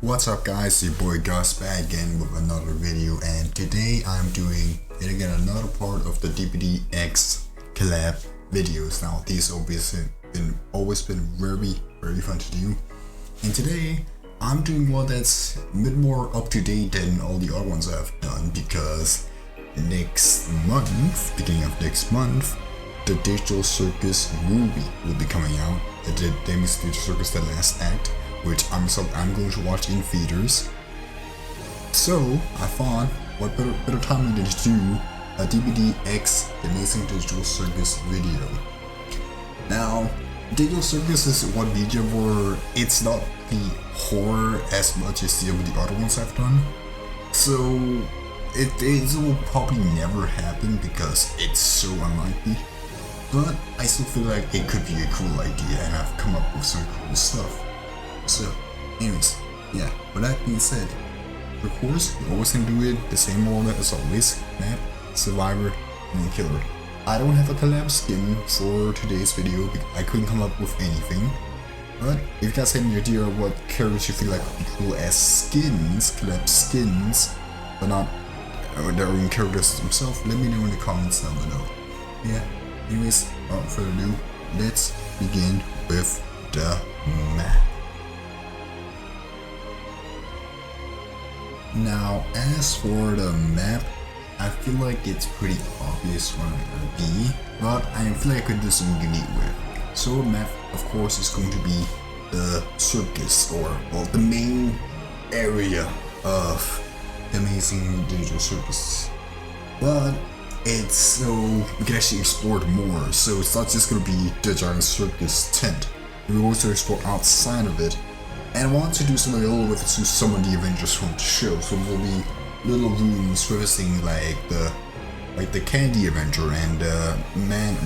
What's up guys, your boy Gus back again with another video, and today I'm doing yet again another part of the DBD X collab videos. Now these obviously always been very fun to do, and today I'm doing one that's a bit more up to date than all the other ones I've done, because next month, beginning of next month, the Digital Circus movie will be coming out. The Digital Circus The Last Act, which I'm going to watch in theaters. So I thought, what better time than to do a DBD X The Amazing Digital Circus video. Now, Digital Circus is one video where it's not the horror as much as the other ones I've done. So it will probably never happen because it's so unlikely. But I still feel like it could be a cool idea, and I've come up with some cool stuff. So, anyways, yeah, with that being said, of course, we always can do it the same order as always: map, survivor, and killer. I don't have a collab skin for today's video because I couldn't come up with anything. But if you guys have any idea of what characters you feel like would be cool as skins, collab skins, but not their own characters themselves, let me know in the comments down below. Yeah, anyways, without further ado, let's begin with the map. Now, as for the map, I feel like it's pretty obvious what it's gonna be, but I feel like I could do something unique with. So the map, of course, is going to be the circus, or well, the main area of the Amazing Digital Circus. But it's so we can actually explore it more. So it's not just gonna be the giant circus tent. We also explore outside of it. And I want to do something a little with to some of the Avengers from the show. So there will be little rooms referencing like the Candy Avenger and the Man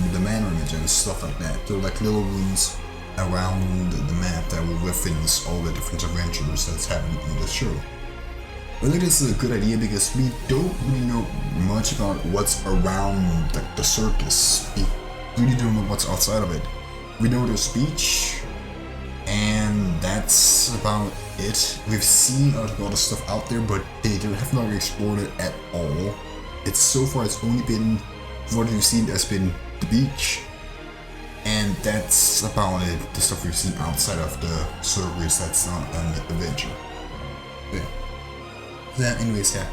Avenger and stuff like that. So like little rooms around the map that will reference all the different Avengers that's happening in the show. I think this is a good idea because we don't really know much about what's around the circus. We really don't know what's outside of it. We know there's beach, and that's about it. We've seen a lot of stuff out there, but they have not explored it at all. It's so far, it's only been, what we've seen has been the beach, and that's about it. The stuff we've seen outside of the circus that's not an adventure. Yeah. That, anyways, yeah.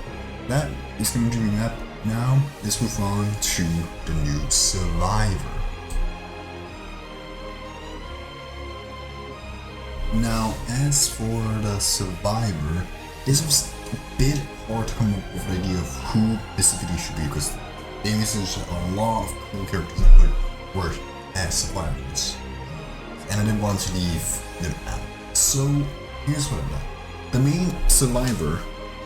That is going to be the map. Now, let's move on to the new survivor. Now, as for the survivor, this was a bit hard to come up with an idea of who specifically should be, because there's a lot of cool characters that could work as survivors, and I didn't want to leave them out. So here's what I got. The main survivor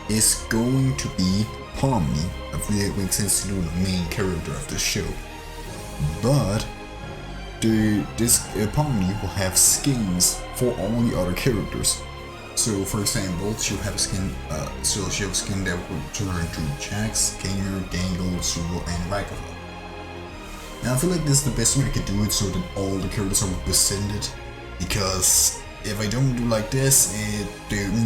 is going to be Pomni. I feel it makes sense to do the main character of the show, but this Pomni will have skins for all the other characters. So for example, she'll have a skin she'll have a skin that will turn her into Jax, Gainer, Gangle, Suro, and Ragavan. Now I feel like this is the best way I could do it so that all the characters are represented, because if I don't do like this,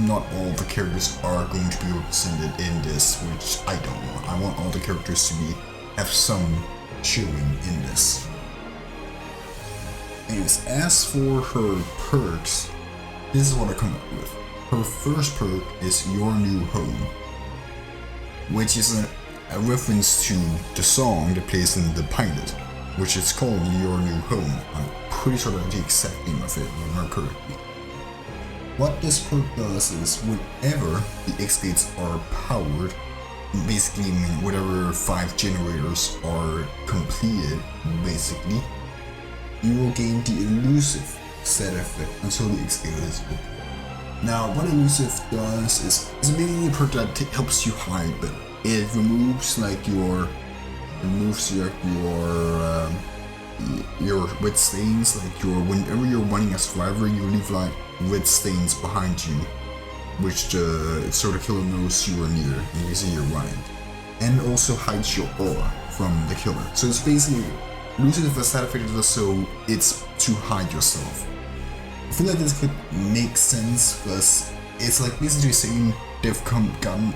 not all the characters are going to be represented in this, which I don't want. I want all the characters to have some showing in this. Anyways, as for her perks, this is what I come up with. Her first perk is Your New Home, which is a reference to the song that plays in the pilot, which is called Your New Home. I'm pretty sure that's the exact name of it, if I remember correctly. What this perk does is whenever the X gates are powered, basically whatever 5 generators are completed, basically, you will gain the elusive set effect until the X gate is open. Now, what elusive does is mainly a perk that helps you hide, but it removes your red stains. Like whenever you're running as survivor, you leave like red stains behind you, which so the killer knows you are near and you see you're running, and also hides your aura from the killer. So it's basically elusive as side effect, so it's to hide yourself. I feel like this could make sense because it's like basically saying they've gotten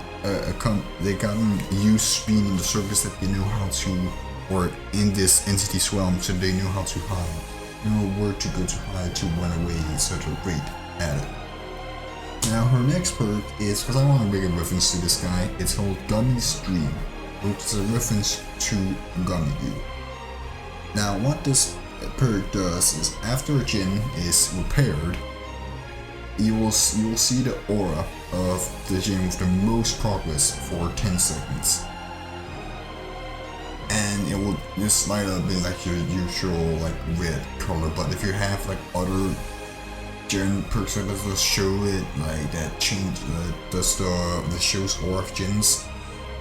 used being in the surface, that they know how to, or in this entity's realm, so they know how to hide, know where to go to hide, to run away, so they're great at it. Now her next perk is, because I want to make a reference to this guy, it's called Gummy's Dream, which is a reference to Gummy Goo. Now what this perk does is, after a Jin is repaired, you will see the aura of the Jin with the most progress for 10 seconds. And it will just light up in like your usual like red color, but if you have like other Jin perks that does show it, like that change the shows aura of Jins,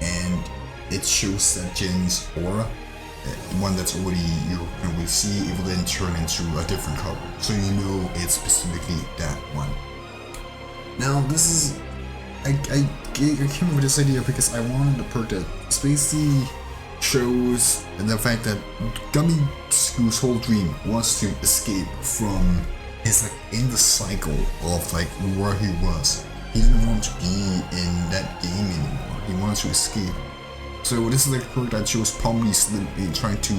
and it shows that Jin's aura, one that's already you can already see, it will then turn into a different color, so you know it's specifically that one. Now this is, I came up with this idea because I wanted a perk that basically shows the fact that Gummy Goo's whole dream wants to escape from his like in the cycle of like where he was. He didn't want to be in that game anymore. He wants to escape. So this is like a perk that shows Pomni trying to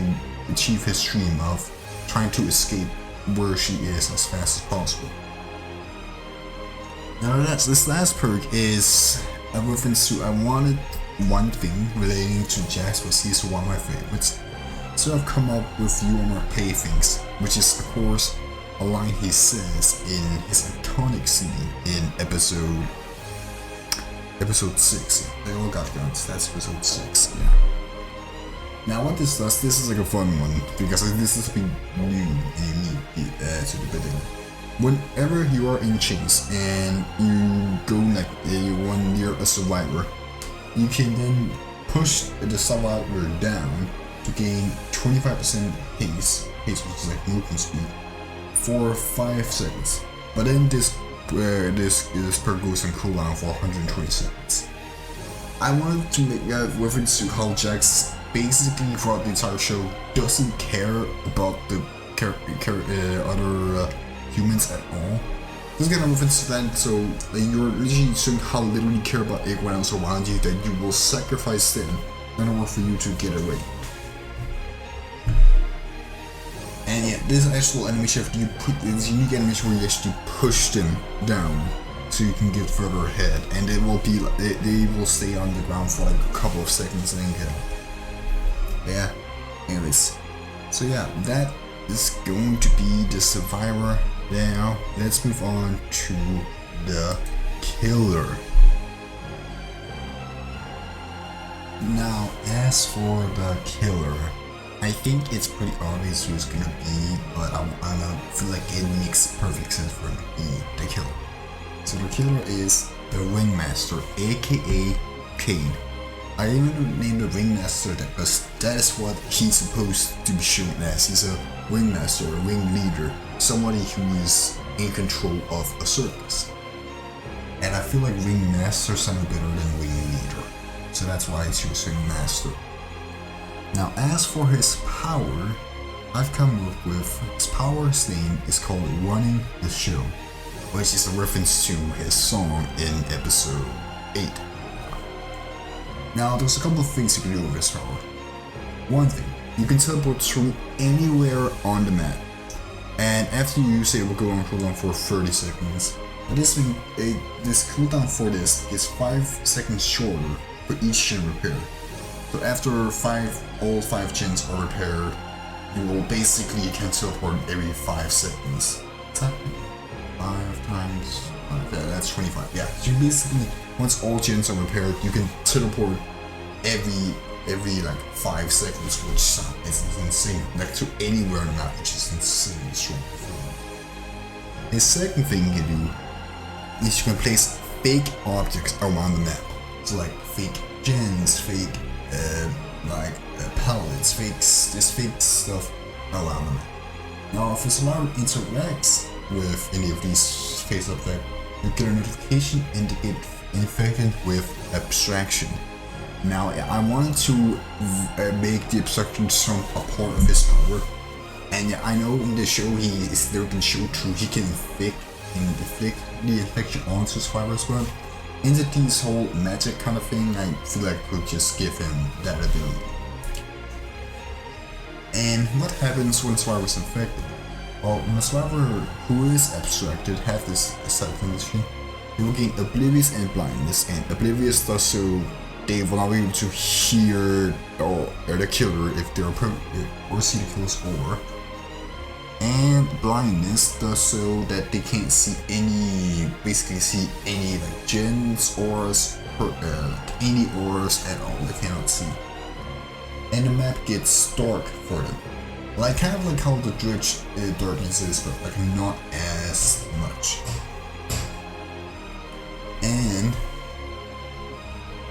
achieve his dream of trying to escape where she is as fast as possible. Now this last perk is a reference to, I wanted one thing relating to Jax, but he's one of my favorites. So I've come up with You Are My Playthings, which is of course a line he says in his iconic scene in episode 6. They all got guns, that's episode 6, yeah. Now what this does, this is like a fun one, because this is something new and unique to the bidding. Whenever you are in chains and you go like you run near a survivor, you can then push the survivor down to gain 25% haste, which is like movement speed, for 5 seconds. But then this perk goes on cooldown for 120 seconds. I wanted to make a reference to how Jax basically throughout the entire show doesn't care about the other humans at all. This is kind of reference to that, so you're literally showing how little you care about everyone else around you, that you will sacrifice them in order for you to get away. And yeah, this actual animation, you put this unique animation where you actually push them down so you can get further ahead, and it will be like they will stay on the ground for like a couple of seconds and then get up. Yeah, anyways, so yeah, that is going to be the survivor. Now let's move on to the killer. Now as for the killer, I think it's pretty obvious who it's gonna be, but I feel like it makes perfect sense for him to be the killer. So the killer is the Ringmaster, aka Kane. I even named the Ringmaster that because that is what he's supposed to be shown as. He's a Ringmaster, a ringleader, somebody who is in control of a circus. And I feel like Ringmaster sounded better than Ringleader, so that's why I choose Ringmaster. Now as for his power, I've come up with his power's name is called Running the Show, which is a reference to his song in episode 8. Now there's a couple of things you can do with this power. One thing, you can teleport through anywhere on the map, and after you use it, it will go on cooldown for 30 seconds. But this cooldown for this is 5 seconds shorter for each gen repair. So after all 5 gens are repaired, you will basically can teleport every 5 seconds. What's that? 5 times 5, yeah, that's 25. Yeah, so you basically, once all gens are repaired, you can teleport every like 5 seconds, which is insane. Like to anywhere on the map, which is insanely strong. The second thing you can do is you can place fake objects around the map. So like fake gens, fake pallets, this fake stuff around the map. Now if a survivor interacts with any of these fake objects, you get a notification indicating infected with abstraction. Now I wanted to make the abstraction some a part of his power, and yeah, I know in the show he is there been shown through he can infect can inflict the infection onto survivors, but into this whole magic kind of thing, I feel like we could just give him that ability. And what happens when survivor is infected? Well, when a survivor who is abstracted have this side condition, they will gain oblivious and blindness, and oblivious does so they will not be able to hear or the killer if they're or see the killer's aura. And blindness does so that they can't see any, basically see any like gens, auras, any auras at all. They cannot see. And the map gets dark for them. Like kind of like how the Dredge darkness is, but like not as much.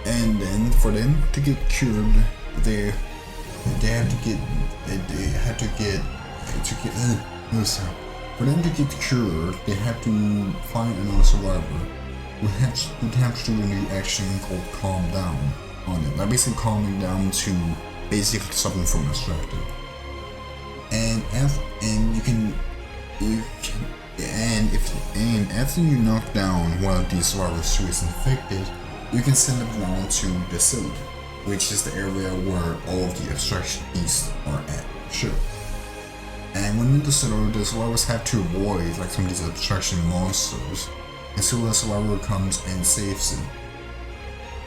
And then for them to get cured, they have to get for them to get cured, they have to find another survivor. We have to do a new action called calm down on it. Like basically calming down to basically something from extracted. And after you knock down one of these survivors who is infected, you can send them down to the cylinder, which is the area where all of the abstraction beasts are at. Sure. And when in the cylinder, the survivors have to avoid like some of these abstraction monsters until the survivor comes and saves them.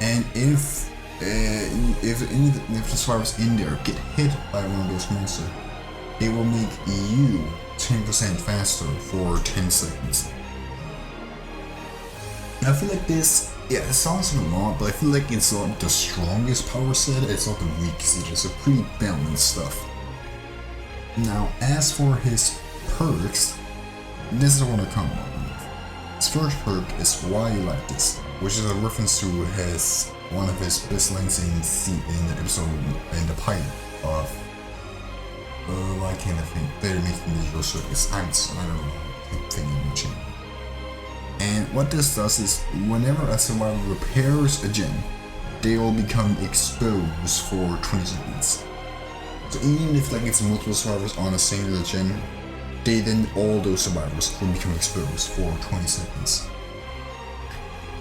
And if the survivors in there get hit by one of those monsters, they will make you 10% faster for 10 seconds. And I feel like this, yeah, it sounds like a lot, but I feel like it's not the strongest power set, it's not the weakest, it's a pretty balanced stuff. Now, as for his perks, this is what I come up with. His first perk is Why You Like This, which is a reference to one of his best lines in the episode in the pilot of why can't I think? Better making digital circuits. I don't know. I'm thinking of changing. And what this does is, whenever a survivor repairs a gen, they will become exposed for 20 seconds. So even if like it's multiple survivors on a single gen, then all those survivors will become exposed for 20 seconds.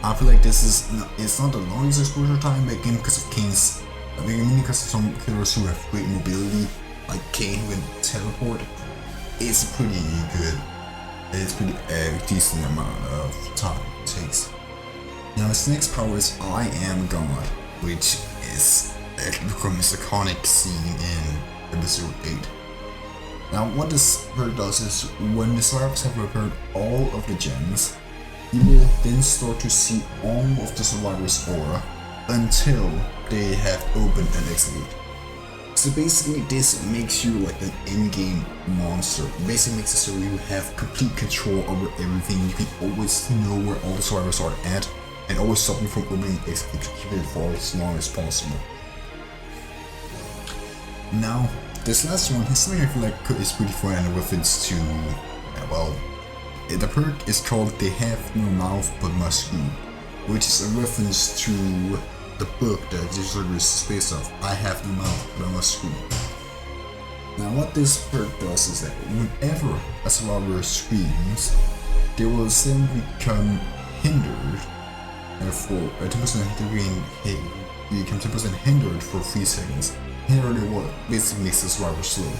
I feel like it's not the longest exposure time, but again because of Kane's, because of some killers who have great mobility, like Kane who can teleport, it's pretty good. It's pretty decent amount of time it takes. Now his next power is I Am God, which is becomes a iconic scene in episode 8. Now what this perk does is, when the survivors have repaired all of the gens, you will then start to see all of the survivors' aura until they have opened an exit. So basically this makes you like an in-game monster. It basically makes it so you have complete control over everything. You can always know where all the survivors are at and always stop them from opening the exit to keep it for as long as possible. Now this last one, his thing I feel like is pretty fun and reference to, well, the perk is called They Have No Mouth But Must Scream, which is a reference to the book that this server is based off. I have no mouth, but I must scream. Now what this perk does is that whenever a survivor screams, they will then become hindered for 10% become 10% hindered for 3 seconds. Hindered is what basically makes the survivor slow.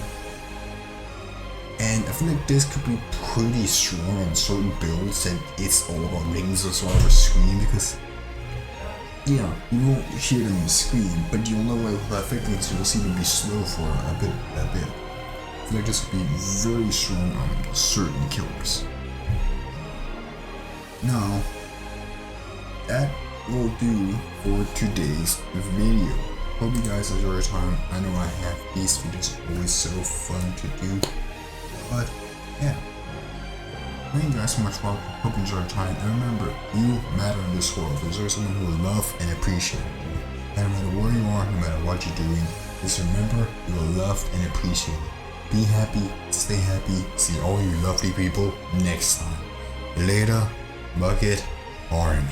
And I feel like this could be pretty strong on certain builds, and it's all about making the survivor scream, because yeah, you won't hear them scream, but you'll know what will affect them, so you'll see them be slow for a bit. I feel like this would be very strong on certain killers. Now, that will do for today's video. Hope you guys enjoy your time. I know I have these videos always so fun to do, but yeah. Thank you guys so much for watching. Hope you enjoy your time. And remember, you matter in this world. There's someone who will love and appreciate you. And no matter where you are, no matter what you're doing, just remember you are loved and appreciated. Be happy, stay happy, see all you lovely people next time. Later, Bucket Army.